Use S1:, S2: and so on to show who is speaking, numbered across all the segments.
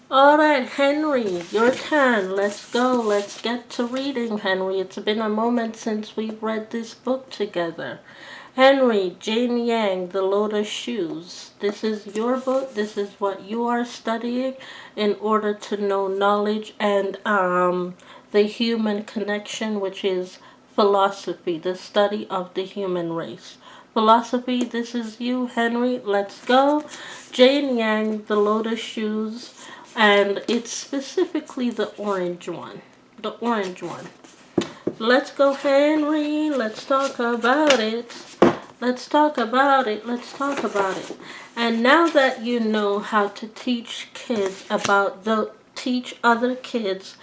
S1: All right, Henry, your turn. Let's go. Let's get to reading, Henry. It's been a moment since we've read this book together. Henry, Jane Yang, The Lotus Shoes. This is your book. This is what you are studying in order to know knowledge and the human connection, which is philosophy, the study of the human race. Philosophy, this is you, Henry. Let's go. Jane Yang, The Lotus Shoes, and it's specifically the orange one. The orange one. Let's go, Henry. Let's talk about it. Let's talk about it. Let's talk about it. And now that you know how to teach kids about teach other kids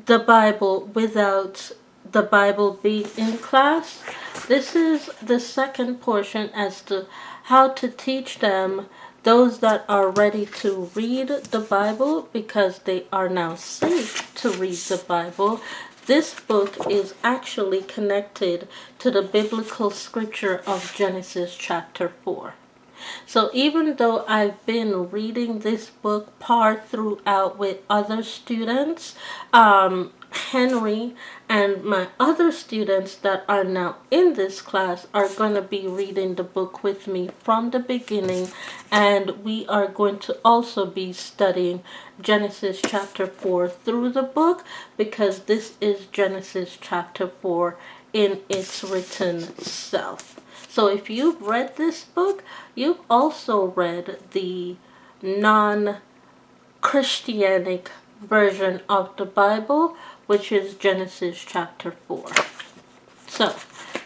S1: the Bible without the Bible being in class, this is the second portion as to how to teach them, those that are ready to read the Bible because they are now safe to read the Bible. This book is actually connected to the biblical scripture of Genesis chapter 4. So even though I've been reading this book part throughout with other students, Henry and my other students that are now in this class are going to be reading the book with me from the beginning, and we are going to also be studying Genesis chapter 4 through the book, because this is Genesis chapter 4 in its written self. So if you've read this book, you've also read the non-Christianic version of the Bible, which is Genesis chapter 4. So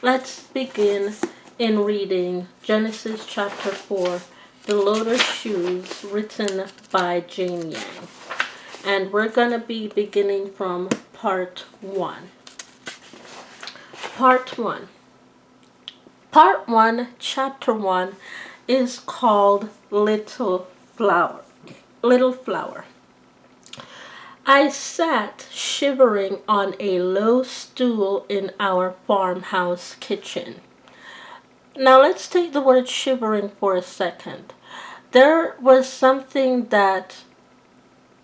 S1: let's begin in reading Genesis chapter 4, The Lotus Shoes, written by Jane Yang. And we're going to be beginning from part 1. Part 1. Part 1, Chapter 1, is called Little Flower. Little Flower. I sat shivering on a low stool in our farmhouse kitchen. Now let's take the word shivering for a second. There was something that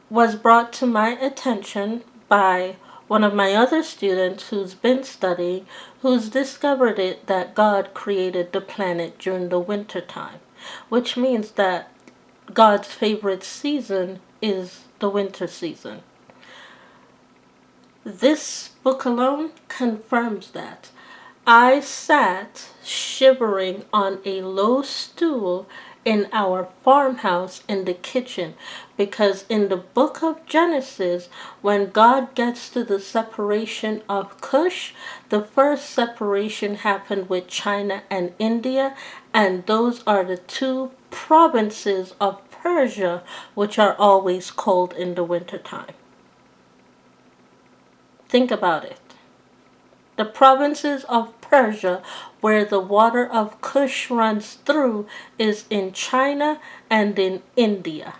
S1: was brought to my attention by one of my other students who's been studying, who's discovered it that God created the planet during the winter time, which means that God's favorite season is the winter season. This book alone confirms that. I sat shivering on a low stool in our farmhouse in the kitchen, because in the book of Genesis, when God gets to the separation of Cush, the first separation happened with China and India, and those are the two provinces of Persia, which are always cold in the wintertime. Think about it. The provinces of Persia, where the water of Kush runs through, is in China and in India,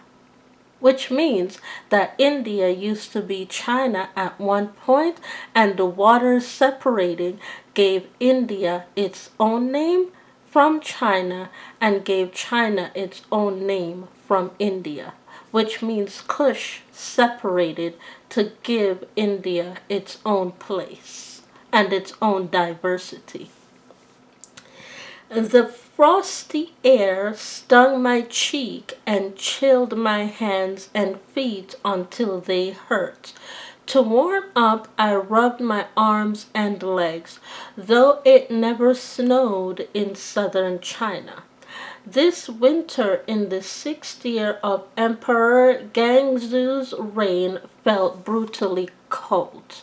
S1: which means that India used to be China at one point, and the waters separating gave India its own name from China and gave China its own name from India, which means Kush separated to give India its own place and its own diversity. The frosty air stung my cheek and chilled my hands and feet until they hurt. To warm up, I rubbed my arms and legs, though it never snowed in southern China. This winter, in the 6th year of Emperor Gangzu's reign, felt brutally cold.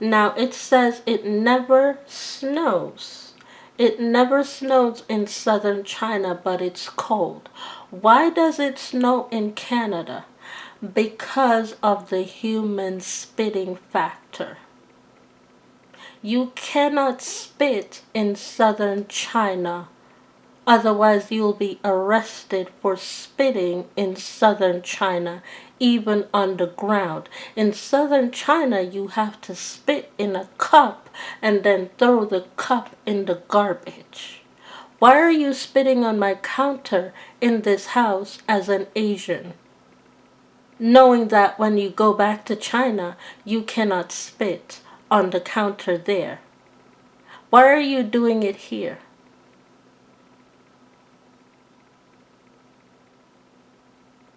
S1: Now it says it never snows. It never snows in southern China, but it's cold. Why does it snow in Canada? Because of the human spitting factor. You cannot spit in southern China, otherwise you'll be arrested for spitting in southern China, even underground. In southern China, you have to spit in a cup and then throw the cup in the garbage. Why are you spitting on my counter in this house as an Asian? knowing that when you go back to China, you cannot spit on the counter there? Why are you doing it here?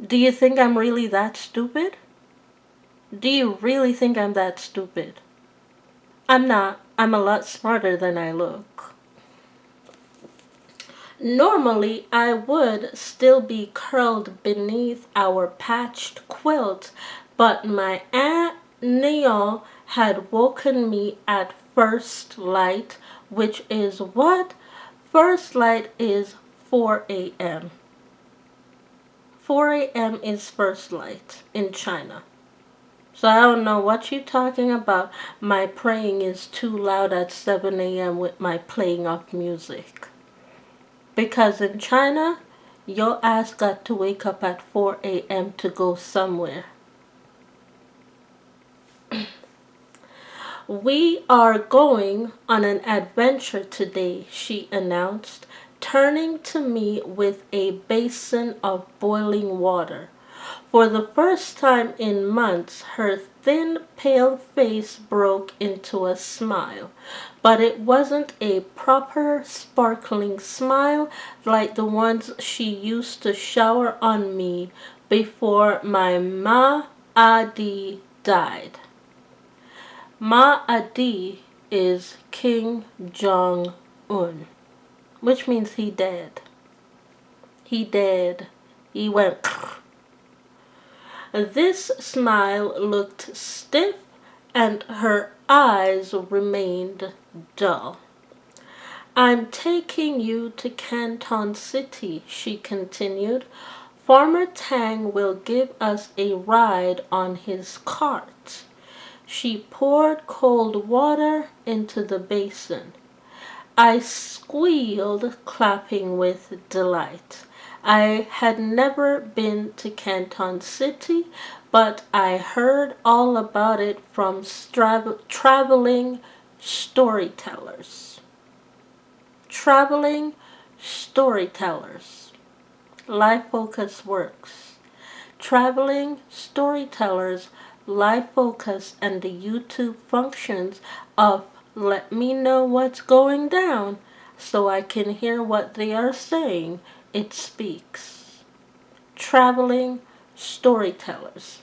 S1: Do you think I'm really that stupid? Do you really think I'm that stupid? I'm not. I'm a lot smarter than I look. Normally, I would still be curled beneath our patched quilt, but my Aunt Neil had woken me at first light, which is what? First light is 4 a.m. 4 a.m. is first light in China. So I don't know what you're talking about. My praying is too loud at 7 a.m. with my playing of music. Because in China, your ass got to wake up at 4 a.m. to go somewhere. We are going on an adventure today, she announced, turning to me with a basin of boiling water. For the first time in months, her thin, pale face broke into a smile. But it wasn't a proper, sparkling smile like the ones she used to shower on me before my Ma-Adi died. Ma-Adi is Kim Jong-un, which means he dead. He dead. He went... This smile looked stiff and her eyes remained dull. I'm taking you to Canton City, she continued. Farmer Tang will give us a ride on his cart. She poured cold water into the basin. I squealed, clapping with delight. I had never been to Canton City, but I heard all about it from traveling storytellers. Traveling storytellers. Life Focus works. Traveling storytellers, Life Focus, and the YouTube functions of let me know what's going down so I can hear what they are saying. It speaks. Traveling storytellers.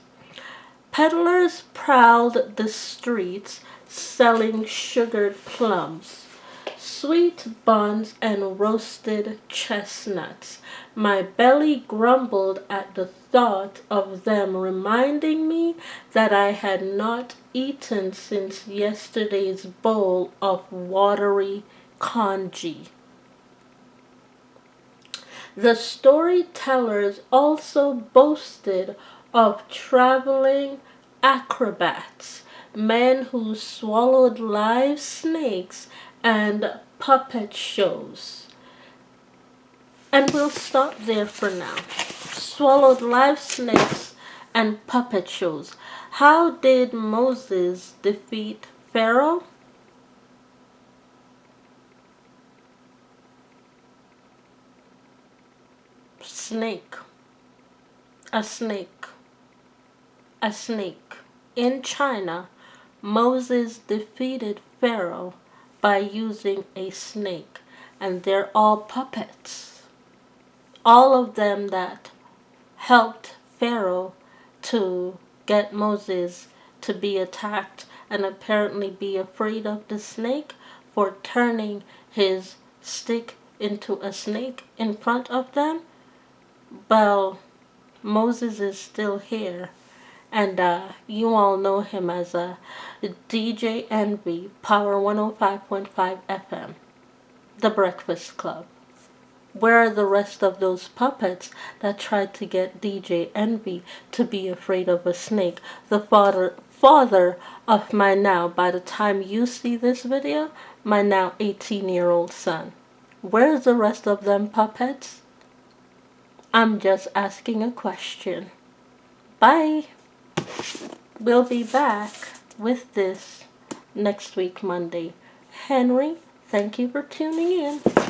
S1: Peddlers prowled the streets selling sugared plums, sweet buns, and roasted chestnuts. My belly grumbled at the thought of them, reminding me that I had not eaten since yesterday's bowl of watery congee. The storytellers also boasted of traveling acrobats, men who swallowed live snakes, and puppet shows. And we'll stop there for now. Swallowed live snakes and puppet shows. How did Moses defeat Pharaoh? Snake. A snake. A snake. In China, Moses defeated Pharaoh by using a snake, and they're all puppets. All of them that helped Pharaoh to get Moses to be attacked and apparently be afraid of the snake for turning his stick into a snake in front of them. Well, Moses is still here, and you all know him as DJ Envy, Power 105.5 FM, The Breakfast Club. Where are the rest of those puppets that tried to get DJ Envy to be afraid of a snake? The father of my now, by the time you see this video, my now 18-year-old son. Where's the rest of them puppets? I'm just asking a question. Bye. We'll be back with this next week, Monday. Henry, thank you for tuning in.